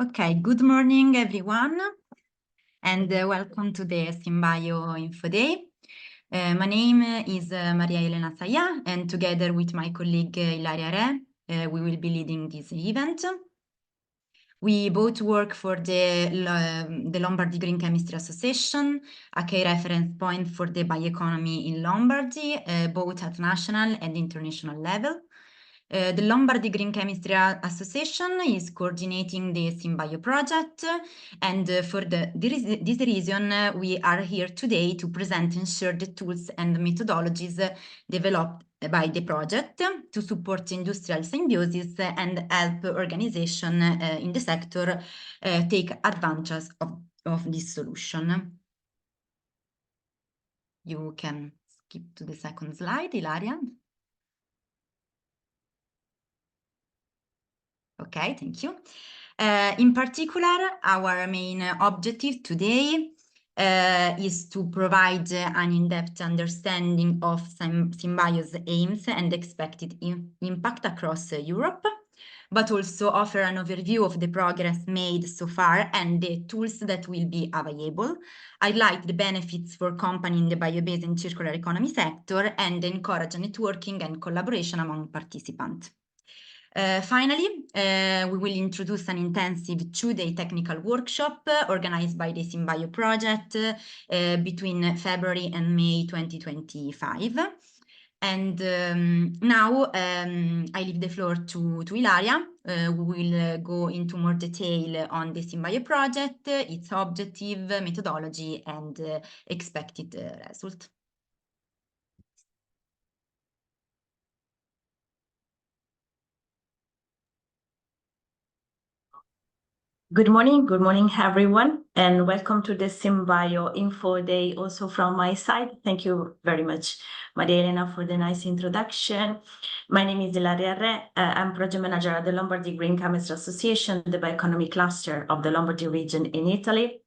Okay, good morning, everyone, and welcome to the SYMBIO Info Day. My name is Maria Elena Saya, and together with my colleague Ilaria Re, we will be leading this event. We both work for the Lombardy Green Chemistry Association, a key reference point for the bioeconomy in Lombardy, both at national and international level. The Lombardy Green Chemistry Association is coordinating the SYMBIO project, and for this reason, we are here today to present and share the tools and methodologies developed by the project to support industrial symbiosis and help organizations in the sector take advantage of this solution. You can skip to the second slide, Ilaria. Okay, thank you. In particular, our main objective today is to provide an in-depth understanding of SYMBIO's aims and expected impact across Europe, but also offer an overview of the progress made so far and the tools that will be available, highlight the benefits for companies in the bio-based and circular economy sector, and encourage networking and collaboration among participants. Finally, we will introduce an intensive two-day technical workshop organized by the SYMBIO project between February and May 2025. And now I leave the floor to Ilaria, who will go into more detail on the SYMBIO project, its objective, methodology, and expected result. Good morning, everyone, and welcome to the SYMBIO Info Day also from my side. Thank you very much, Maria Elena, for the nice introduction. My name is Ilaria Re. I'm project manager at the Lombardy Green Chemistry Association, the bioeconomy cluster of the Lombardy region in Italy.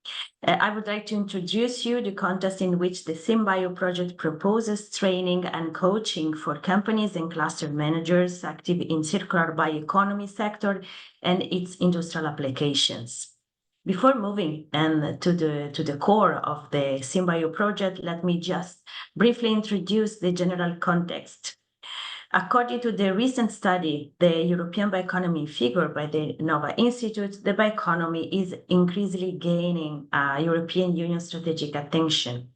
I would like to introduce you the context in which the SYMBIO project proposes training and coaching for companies and cluster managers active in circular bioeconomy sector and its industrial applications. Before moving to the core of the SYMBIO project, let me just briefly introduce the general context. According to the recent study, the European bioeconomy figure by the Nova Institute, the bioeconomy is increasingly gaining European Union strategic attention,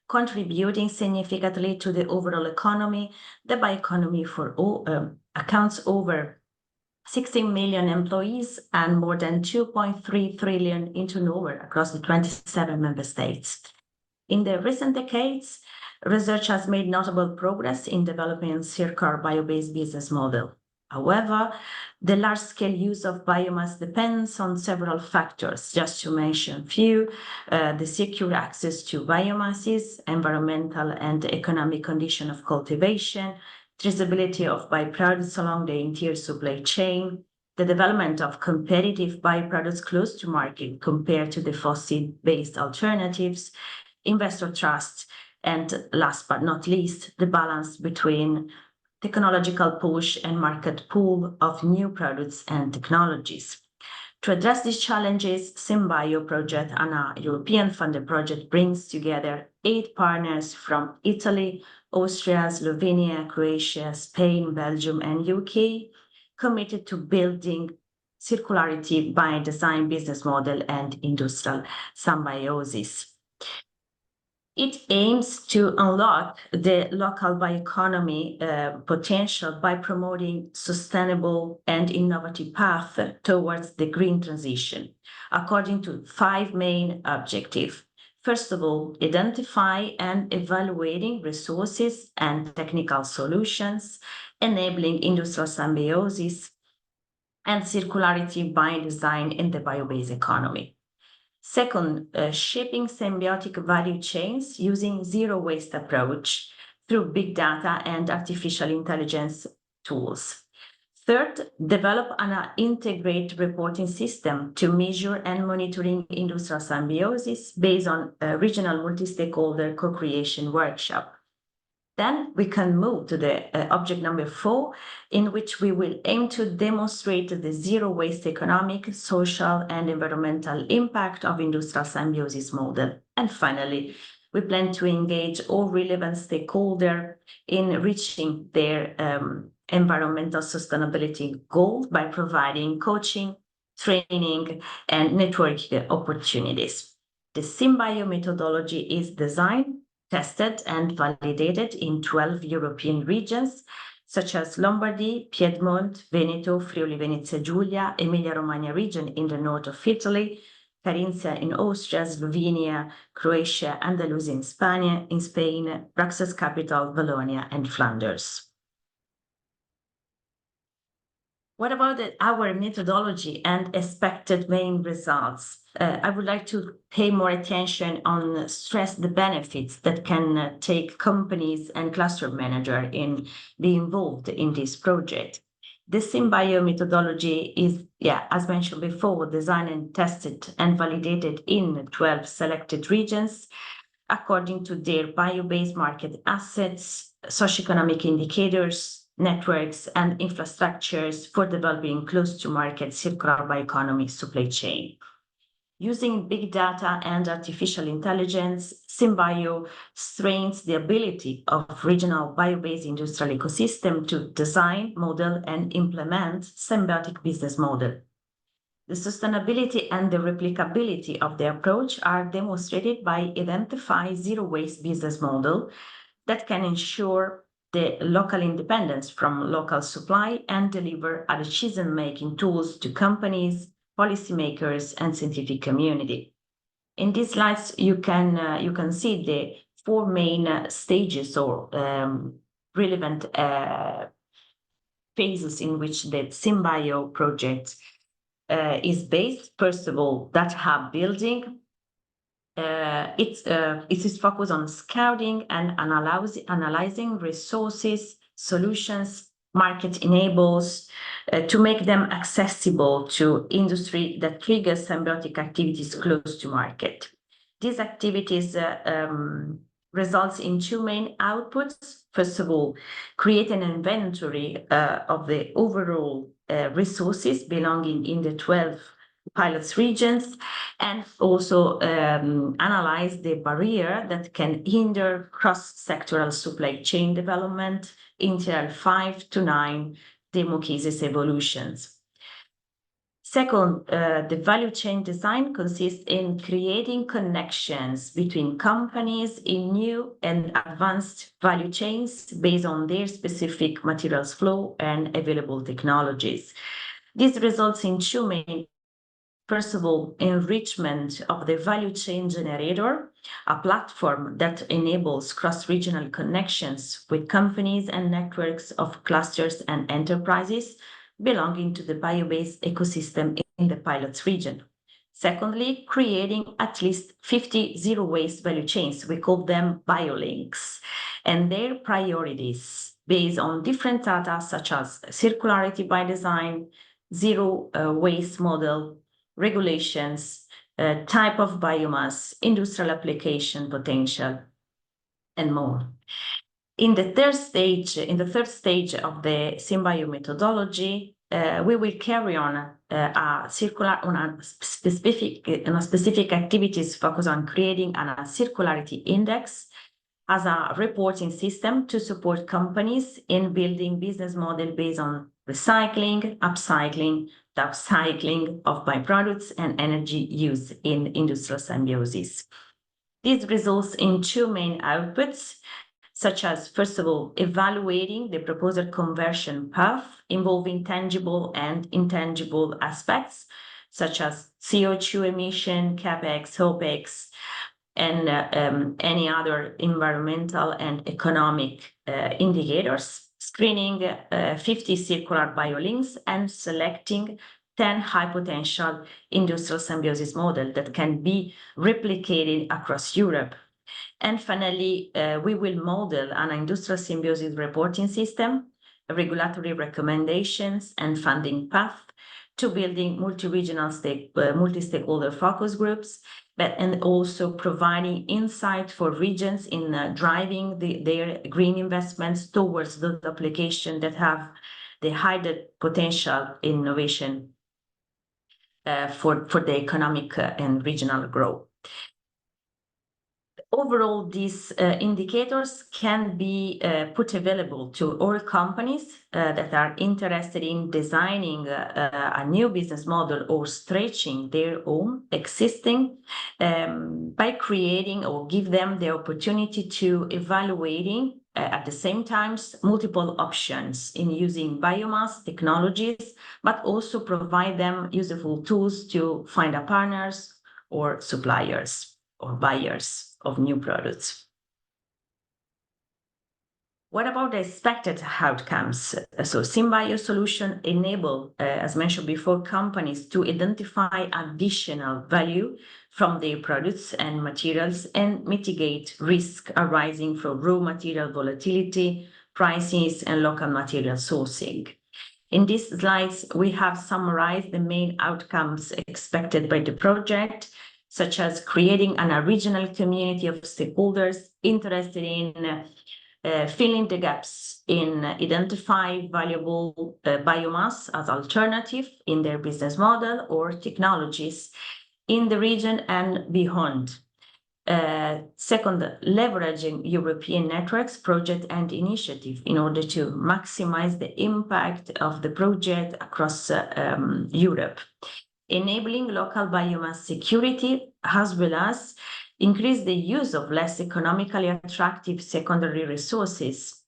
contributing significantly to the overall economy. The bioeconomy accounts over 16 million employees and more than 2.3 trillion in turnover across the 27 member states. In the recent decades, research has made notable progress in developing a circular bio-based business model. However, the large-scale use of biomass depends on several factors. Just to mention a few, the secure access to biomasses, environmental and economic condition of cultivation, traceability of byproducts along the entire supply chain, the development of competitive byproducts close to market compared to the fossil-based alternatives, investor trust, and last but not least, the balance between technological push and market pull of new products and technologies. To address these challenges, SYMBIO project, a European-funded project, brings together 8 partners from Italy, Austria, Slovenia, Croatia, Spain, Belgium, and UK, committed to building circularity by design business model and industrial symbiosis. It aims to unlock the local bioeconomy potential by promoting sustainable and innovative path towards the green transition, according to 5 main objectives. First of all, identify and evaluating resources and technical solutions, enabling industrial symbiosis and circularity by design in the bio-based economy. Second, shaping symbiotic value chains using zero-waste approach through big data and artificial intelligence tools. Third, develop an integrated reporting system to measure and monitoring industrial symbiosis based on a regional multi-stakeholder co-creation workshop. Then we can move to the object number 4, in which we will aim to demonstrate the zero waste economic, social, and environmental impact of industrial symbiosis model. And finally, we plan to engage all relevant stakeholders in reaching their environmental sustainability goals by providing coaching, training, and networking opportunities. The SYMBIO methodology is designed, tested, and validated in 12 European regions, such as Lombardy, Piedmont, Veneto, Friuli Venezia Giulia, Emilia-Romagna region in the north of Italy, Carinthia in Austria, Slovenia, Croatia, Andalusia in Spain, Bruxelles capital, Wallonia, and Flanders. What about our methodology and expected main results? I would like to pay more attention on stress the benefits that can take companies and cluster manager in be involved in this project. The SYMBIO methodology is, as mentioned before, designed and tested and validated in 12 selected regions according to their bio-based market assets, socioeconomic indicators, networks, and infrastructures for developing close-to-market circular bioeconomy supply chain. Using big data and artificial intelligence, SYMBIO strengthens the ability of regional bio-based industrial ecosystem to design, model, and implement symbiotic business model. The sustainability and the replicability of the approach are demonstrated by identifying zero-waste business model that can ensure the local independence from local supply and deliver a decision-making tools to companies, policymakers, and scientific community. In these slides, you can see the 4 main stages or relevant phases in which the SYMBIO project is based. First of all, that hub building. It is focused on scouting and analyzing resources, solutions, market enables to make them accessible to industry that triggers symbiotic activities close to market. These activities results in 2 main outputs. First of all, create an inventory of the overall resources belonging in the 12 pilots regions, and also analyze the barrier that can hinder cross-sectoral supply chain development until 5 to 9 demo cases evolutions. Second, the value chain design consists in creating connections between companies in new and advanced value chains based on their specific materials flow and available technologies. This results in 2 main. First of all, enrichment of the value chain generator, a platform that enables cross-regional connections with companies and networks of clusters and enterprises belonging to the bio-based ecosystem in the pilot region. Secondly, creating at least 50 zero-waste value chains. We call them biolinks, and their priorities based on different data such as circularity by design, zero-waste model, regulations, type of biomass, industrial application potential, and more. In the third stage of the SYMBIO methodology, we will carry on specific activities focused on creating a circularity index as a reporting system to support companies in building business model based on recycling, upcycling, upcycling of byproducts and energy use in industrial symbiosis. This results in 2 main outputs, such as, first of all, evaluating the proposed conversion path involving tangible and intangible aspects, such as CO2 emission, CapEx, OpEx, and any other environmental and economic indicators, screening 50 circular biolinks and selecting 10 high potential industrial symbiosis models that can be replicated across Europe. And finally, we will model an industrial symbiosis reporting system, regulatory recommendations, and funding path to building multi-stakeholder focus groups, and also providing insight for regions in driving their green investments towards those applications that have the higher potential innovation for the economic and regional growth. Overall, these indicators can be put available to all companies that are interested in designing a new business model or stretching their own existing by creating or give them the opportunity to evaluating at the same time multiple options in using biomass technologies, but also provide them useful tools to find a partners or suppliers or buyers of new products. What about the expected outcomes? So SYMBIO solution enable, as mentioned before, companies to identify additional value from their products and materials and mitigate risk arising from raw material volatility, prices, and local material sourcing. In these slides, we have summarized the main outcomes expected by the project, such as creating an original community of stakeholders interested in filling the gaps in identify valuable biomass as alternative in their business model or technologies in the region and beyond. Second, leveraging European networks, project and initiative in order to maximize the impact of the project across Europe. Enabling local biomass security, as well as increase the use of less economically attractive secondary resources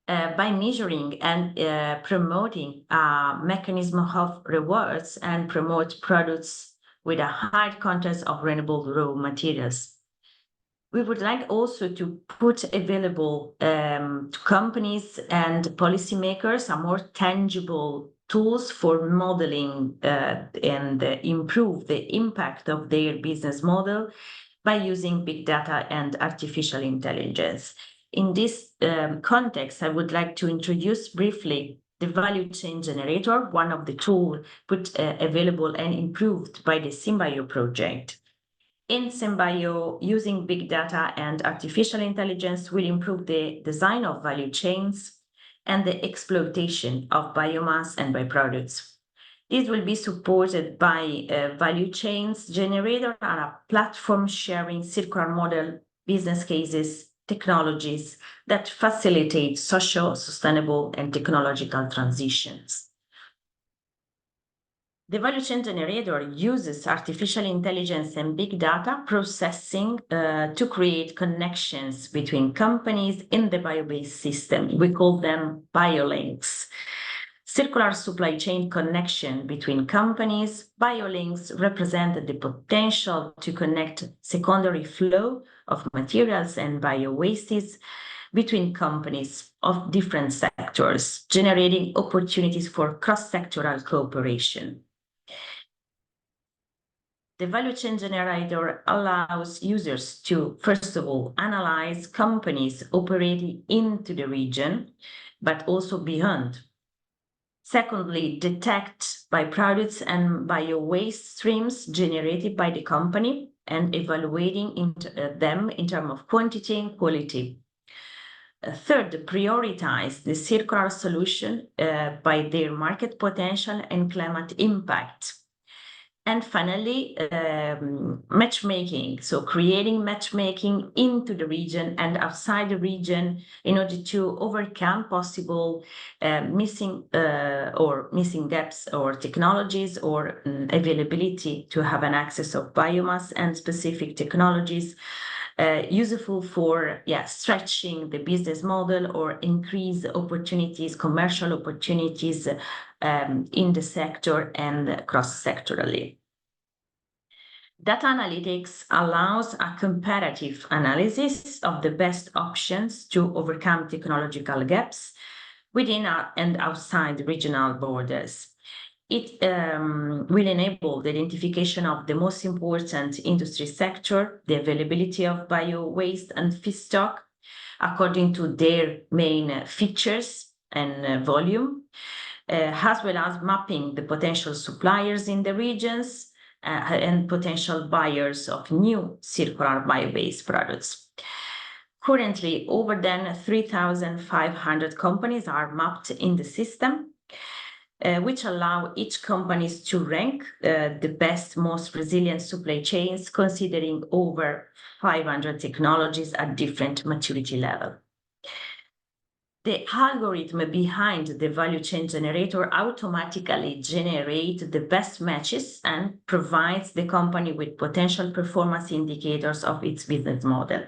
by measuring and promoting a mechanism of rewards and promote products with a high content of renewable raw materials. We would like also to put available to companies and policymakers a more tangible tools for modeling and improve the impact of their business model by using big data and artificial intelligence. In this context, I would like to introduce briefly the value chain generator, one of the tools put available and improved by the SYMBIO project. In SYMBIO, using big data and artificial intelligence will improve the design of value chains and the exploitation of biomass and byproducts. This will be supported by value chains generator and a platform sharing circular model, business cases, technologies that facilitate social, sustainable, and technological transitions. The value chain generator uses artificial intelligence and big data processing to create connections between companies in the bio-based system. We call them biolinks. Circular supply chain connection between companies. Biolinks represent the potential to connect secondary flow of materials and bio-wastes between companies of different sectors, generating opportunities for cross-sectoral cooperation. The value chain generator allows users to, first of all, analyze companies operating into the region, but also beyond. Secondly, detect byproducts and bio-waste streams generated by the company and evaluating them in terms of quantity and quality. Third, prioritize the circular solution by their market potential and climate impact. And finally, matchmaking. So creating matchmaking into the region and outside the region in order to overcome possible missing gaps or technologies or availability to have an access of biomass and specific technologies useful for stretching the business model or increase opportunities, commercial opportunities in the sector and cross-sectorally. Data analytics allows a comparative analysis of the best options to overcome technological gaps within and outside regional borders. It will enable the identification of the most important industry sector, the availability of bio-waste and feedstock according to their main features and volume, as well as mapping the potential suppliers in the regions and potential buyers of new circular bio-based products. Currently, over than 3,500 companies are mapped in the system, which allow each company to rank the best, most resilient supply chains, considering over 500 technologies at different maturity level. The algorithm behind the value chain generator automatically generates the best matches and provides the company with potential performance indicators of its business model.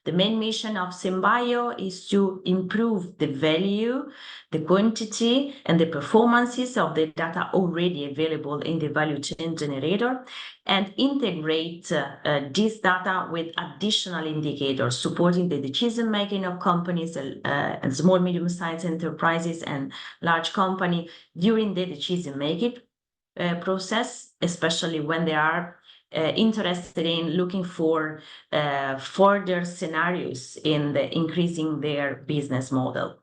The main mission of SYMBIO is to improve the value, the quantity, and the performances of the data already available in the value chain generator and integrate this data with additional indicators supporting the decision-making of companies and small, medium-sized enterprises and large companies during the decision-making process, especially when they are interested in looking for further scenarios in increasing their business model.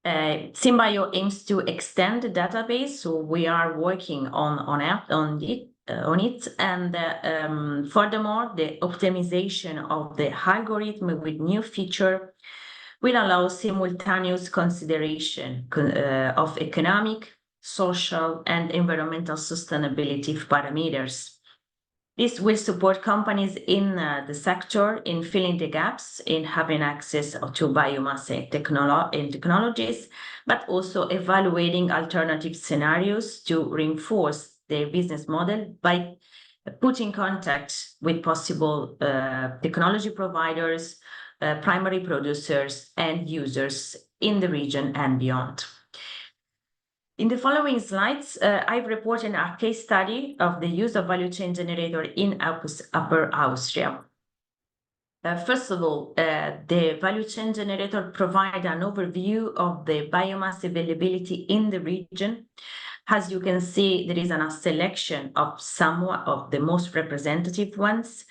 SYMBIO aims to extend the database, so we are working on it, and furthermore, the optimization of the algorithm with new feature will allow simultaneous consideration of economic, social, and environmental sustainability parameters. This will support companies in the sector in filling the gaps in having access to biomass technologies, but also evaluating alternative scenarios to reinforce their business model by putting contact with possible technology providers, primary producers, and users in the region and beyond. In the following slides, I've reported a case study of the use of value chain generator in Upper Austria. First of all, the value chain generator provides an overview of the biomass availability in the region. As you can see, there is a selection of some of the most representative ones.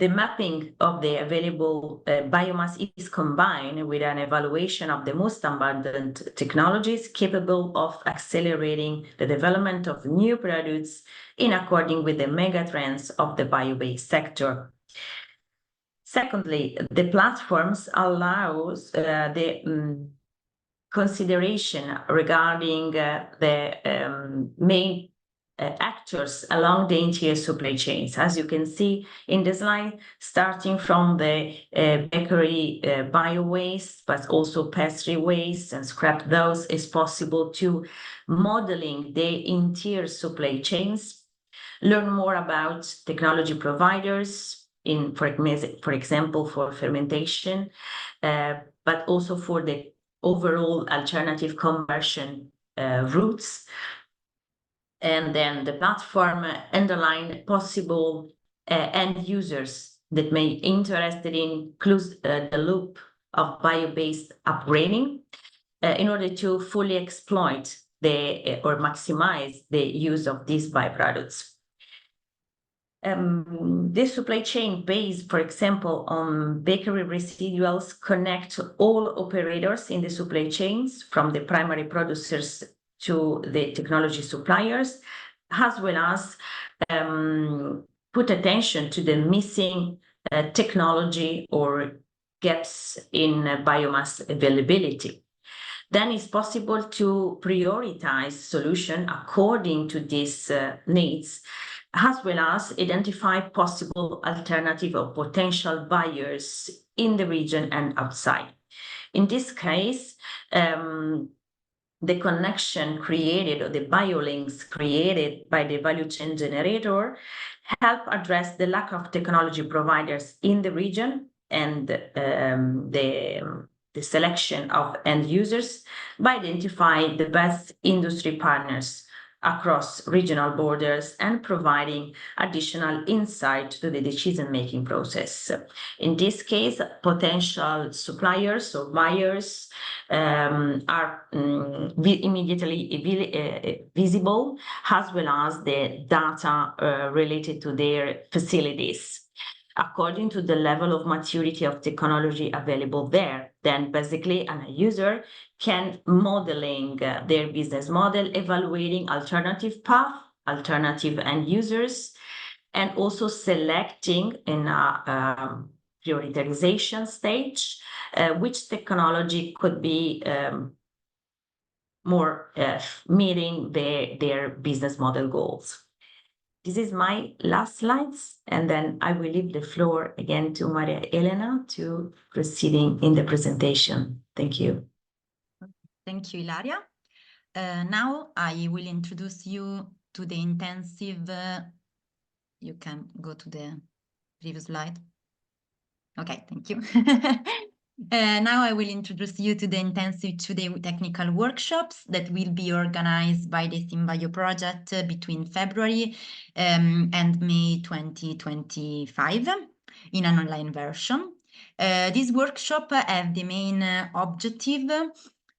The mapping of the available biomass is combined with an evaluation of the most abundant technologies capable of accelerating the development of new products in accordance with the mega trends of the bio-based sector. Secondly, the platforms allows the consideration regarding the main actors along the entire supply chains. As you can see in the slide, starting from the bakery bio waste, but also pastry waste and scrap those is possible to modeling the entire supply chains, learn more about technology providers in, for example, for fermentation, but also for the overall alternative conversion routes. And then the platform underline possible end users that may be interested in close the loop of bio-based upgrading in order to fully exploit or maximize the use of these byproducts. This supply chain based, for example, on bakery residuals connect all operators in the supply chains from the primary producers to the technology suppliers, as well as put attention to the missing technology or gaps in biomass availability. Then it's possible to prioritize solution according to these needs, as well as identify possible alternative or potential buyers in the region and outside. In this case, the connection created or the biolinks created by the value chain generator help address the lack of technology providers in the region and the selection of end users by identifying the best industry partners across regional borders and providing additional insight to the decision-making process. In this case, potential suppliers or buyers are immediately visible, as well as the data related to their facilities. according to the level of maturity of technology available there. Then basically a user can modeling their business model, evaluating alternative path, alternative end users, and also selecting in a prioritization stage which technology could be more meeting their business model goals. This is my last slides, and then I will leave the floor again to Maria Elena to proceeding in the presentation. Thank you. Thank you, Ilaria. Now I will introduce you to the intensive, you can go to the previous slide. Okay, thank you. Now I will introduce you to the intensive two-day technical workshops that will be organized by the SYMBIO project between February and May 2025 in an online version. This workshop have the main objective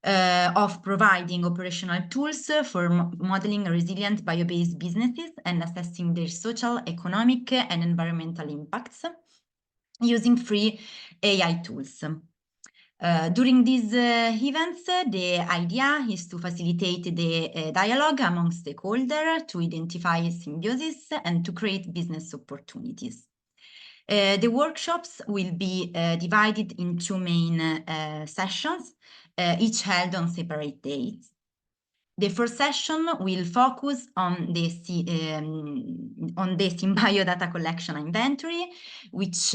of providing operational tools for modeling resilient bio-based businesses and assessing their social, economic, and environmental impacts using free AI tools. During these events, the idea is to facilitate the dialogue among stakeholders to identify symbiosis and to create business opportunities. The workshops will be divided in two main sessions, each held on separate dates. The first session will focus on the SYMBIO data collection inventory, which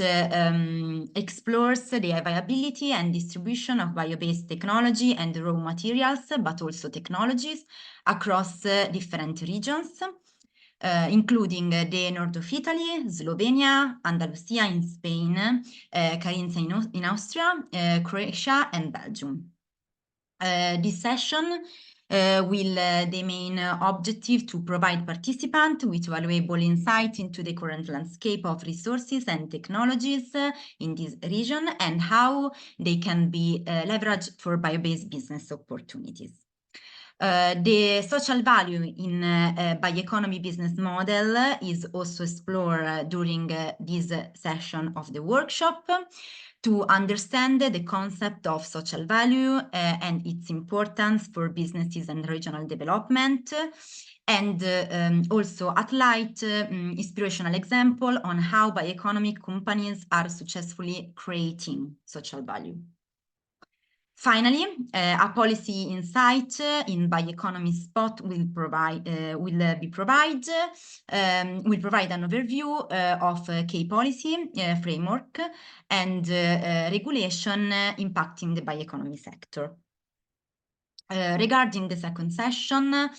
explores the availability and distribution of bio-based technology and raw materials, but also technologies across different regions, including the north of Italy, Slovenia, Andalusia in Spain, Carinthia in Austria, Croatia, and Belgium. This session will the main objective to provide participants with valuable insight into the current landscape of resources and technologies in this region and how they can be leveraged for bio-based business opportunities. The social value in bioeconomy business model is also explored during this session of the workshop to understand the concept of social value and its importance for businesses and regional development, and also highlight inspirational example on how bioeconomic companies are successfully creating social value. Finally, a policy insight in bioeconomy spot will provide an overview of key policy framework and regulation impacting the bioeconomy sector. Regarding the second session,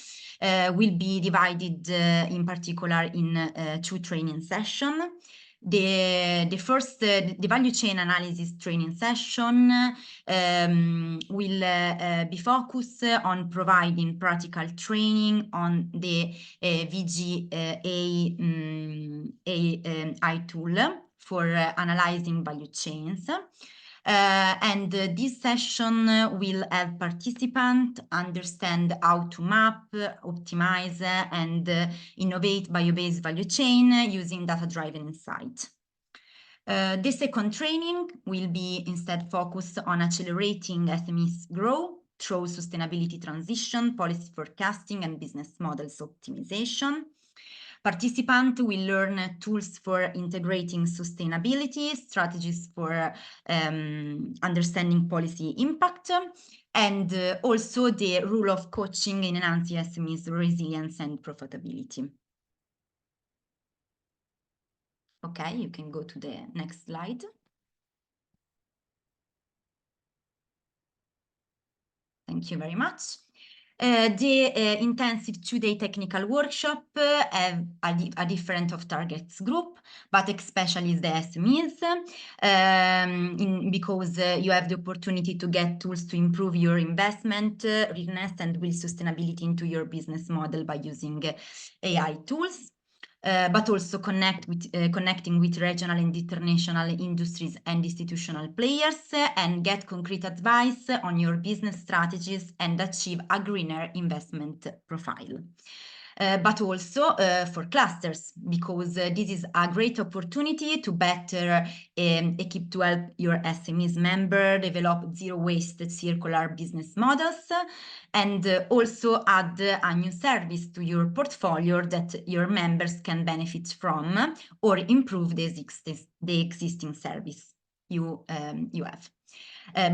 will be divided in particular in two training sessions. The first, the value chain analysis training session will be focused on providing practical training on the VGAI tool for analyzing value chains. And this session will help participants understand how to map, optimize, and innovate bio-based value chain using data-driven insight. The second training will be instead focused on accelerating SMEs growth through sustainability transition, policy forecasting, and business models optimization. Participants will learn tools for integrating sustainability, strategies for understanding policy impact, and also the role of coaching in enhancing SMEs resilience and profitability. Okay, you can go to the next slide. Thank you very much. The intensive two-day technical workshop have a different of targets group, but especially the SMEs, because you have the opportunity to get tools to improve your investment readiness and build sustainability into your business model by using AI tools. But also connecting with regional and international industries and institutional players and get concrete advice on your business strategies and achieve a greener investment profile. but also for clusters, because this is a great opportunity to better equip to help your SMEs member develop zero waste circular business models, and also add a new service to your portfolio that your members can benefit from, or improve the existing service you have.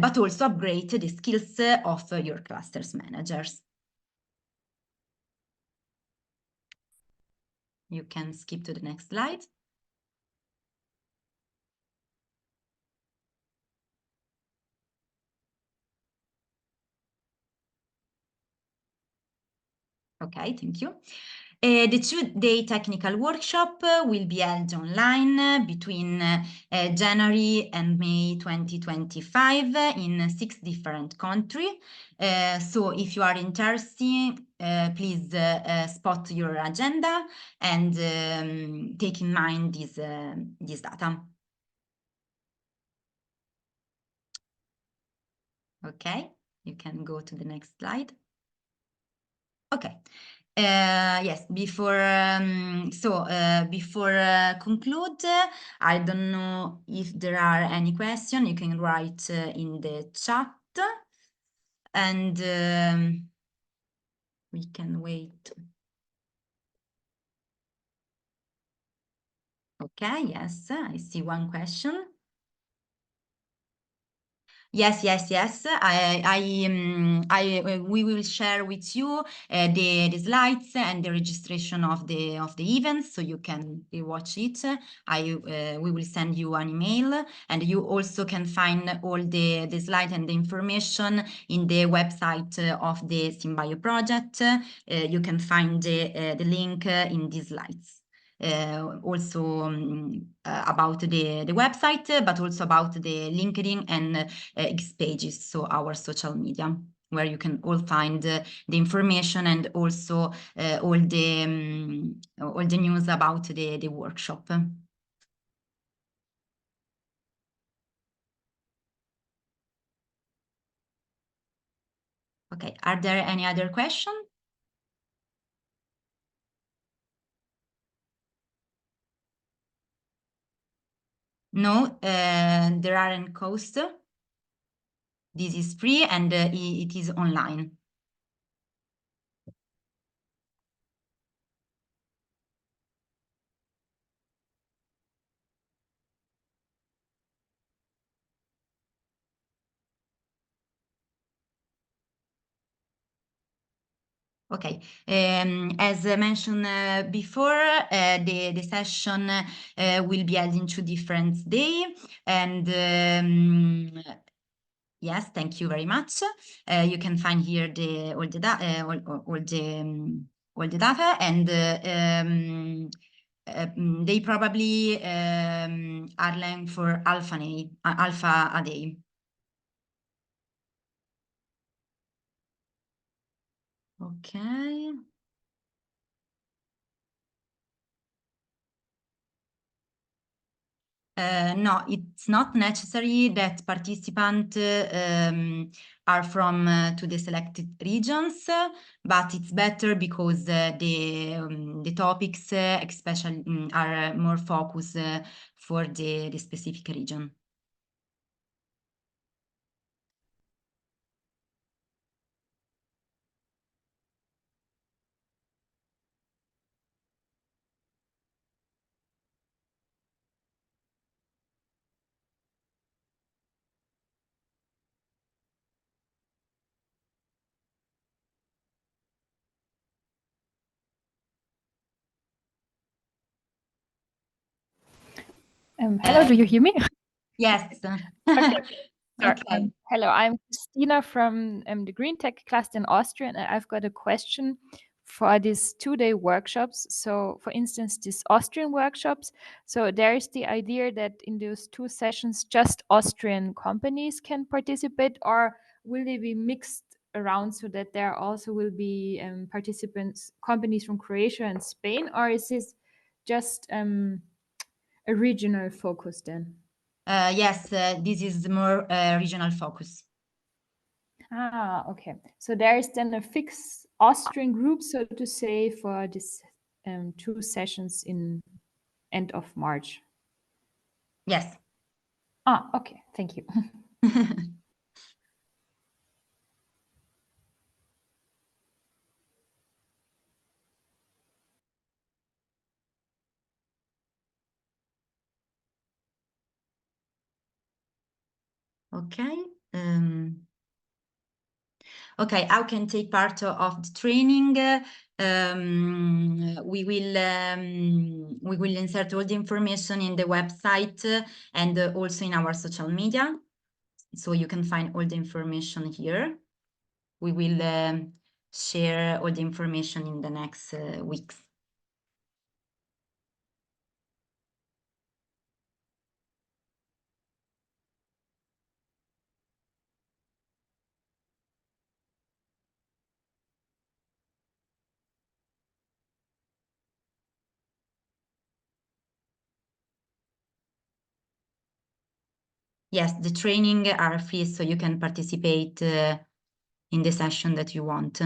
But also upgrade the skills of your clusters managers. You can skip to the next slide. Okay, thank you. The two-day technical workshop will be held online between January and May 2025 in 6 different countries. So if you are interested, please spot your agenda and take in mind this data. Okay, you can go to the next slide. Okay. Yes, before conclude, I don't know if there are any questions. You can write in the chat, and we can wait. Okay, yes, I see one question. Yes. We will share with you the slides and the registration of the event, so you can watch it. We will send you an email, and you also can find all the slides and the information in the website of the SYMBIO project. You can find the link in these slides. Also about the website, but also about the LinkedIn and X pages, so our social media, where you can all find the information and also all the news about the workshop. Okay, are there any other questions? No, there aren't costs. This is free and it is online. Okay, as mentioned before, the session will be held in 2 different days, and yes, thank you very much. You can find here all the data, and they probably are length for alpha a day. Okay. No, it's not necessary that participants are from to the selected regions, but it's better because the topics especially are more focused for the specific region. Hello, do you hear me? Yes. Okay. Okay. Hello, I'm Christina from the Green Tech cluster in Austria, and I've got a question for these 2-day workshops. So, for instance, these Austrian workshops. So there is the idea that in those 2 sessions, just Austrian companies can participate, or will they be mixed around so that there also will be participants, companies from Croatia and Spain, or is this just a regional focus then? Yes, this is more regional focus. Okay. So there is then a fixed Austrian group, so to say, for this 2 sessions in end of March? Yes. Ah, okay, thank you. Okay. Okay, how can take part of the training? We will insert all the information in the website and also in our social media. So you can find all the information here. We will share all the information in the next weeks. Yes, the training are free, so you can participate in the session that you want.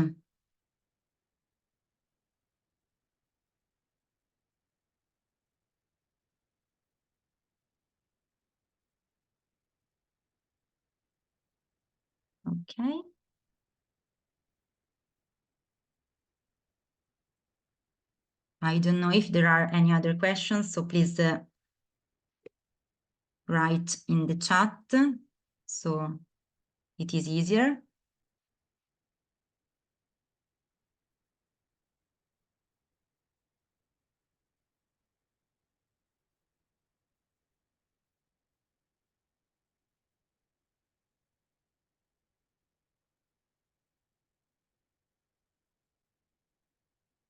Okay. I don't know if there are any other questions, so please write in the chat, so it is easier.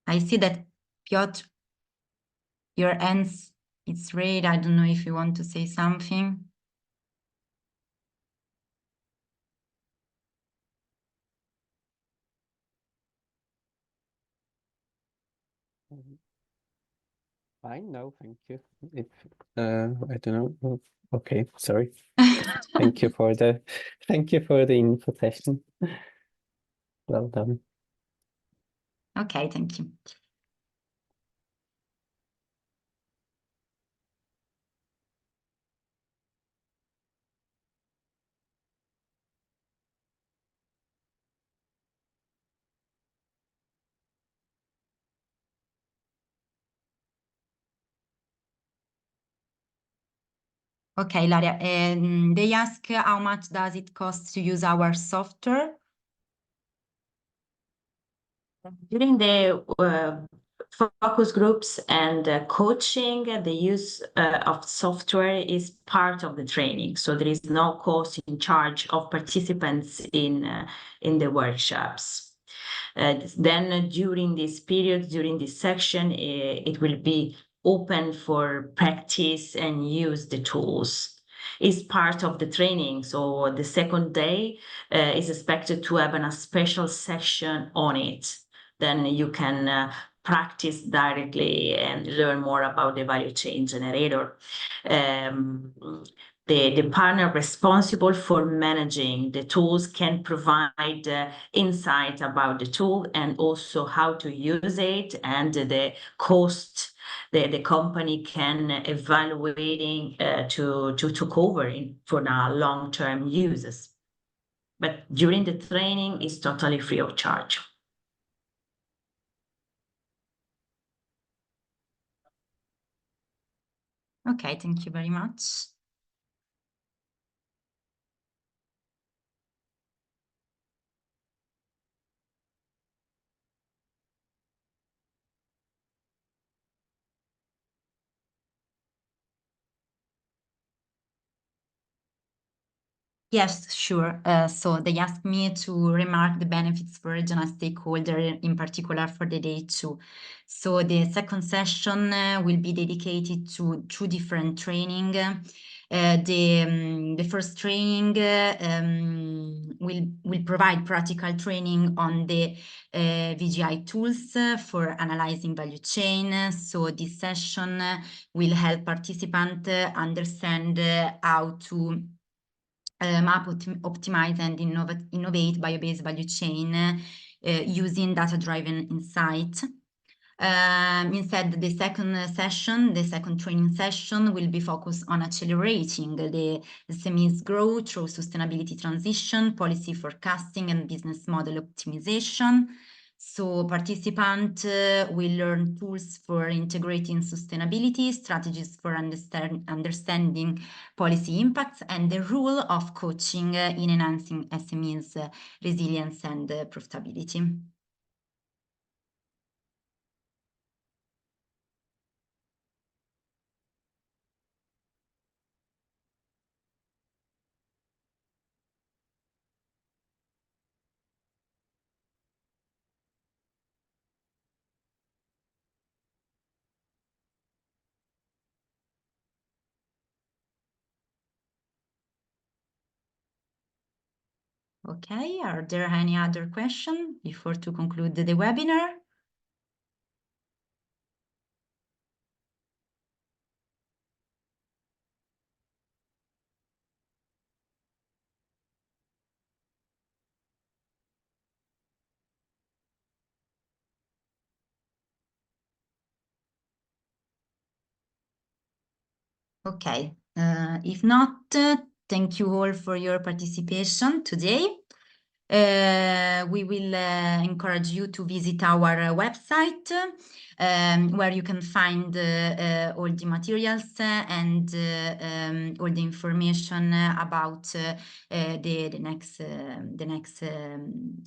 I see that Piotr, your hands, it's red. I don't know if you want to say something. Fine, no, thank you. If I don't know. Okay, sorry. Thank you for the info session. Well done. Okay, thank you. Okay, Ilaria, they ask how much does it cost to use our software? During the focus groups and coaching, the use of software is part of the training. So there is no cost in charge of participants in the workshops. Then during this period, during this section, it will be open for practice and use the tools. Is part of the training. So the second day is expected to have a special section on it. Then you can practice directly and learn more about the value chain generator. The partner responsible for managing the tools can provide insight about the tool and also how to use it and the cost the company can evaluating to cover for now long-term uses. But during the training, it's totally free of charge. Okay, thank you very much. Yes, sure. So they asked me to remark the benefits for regional stakeholder, in particular for the day 2. So the second session will be dedicated to 2 different training. The first training will provide practical training on the VGI tools for analyzing value chain. So this session will help participants understand how to map, optimize, and innovate bio-based value chain using data-driven insight. Instead, the second training session will be focused on accelerating the SMEs growth through sustainability transition, policy forecasting, and business model optimization. So participants will learn tools for integrating sustainability, strategies for understanding policy impacts, and the role of coaching in enhancing SMEs' resilience and profitability. Okay, are there any other questions before to conclude the webinar? Okay, if not, thank you all for your participation today. We will encourage you to visit our website where you can find all the materials and all the information about the next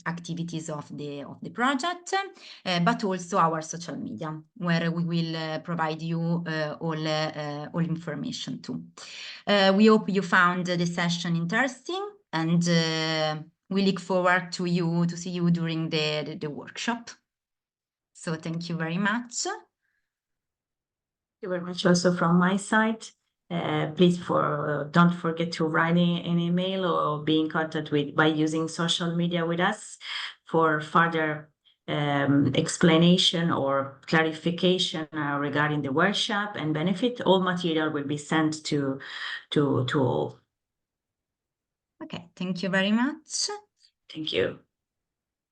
activities of the project, but also our social media, where we will provide you all information too. We hope you found the session interesting, and we look forward to see you during the workshop. So thank you very much. Thank you very much also from my side. Please don't forget to write an email or be in contact by using social media with us for further explanation or clarification regarding the workshop and benefit. All material will be sent to all. Okay, thank you very much. Thank you.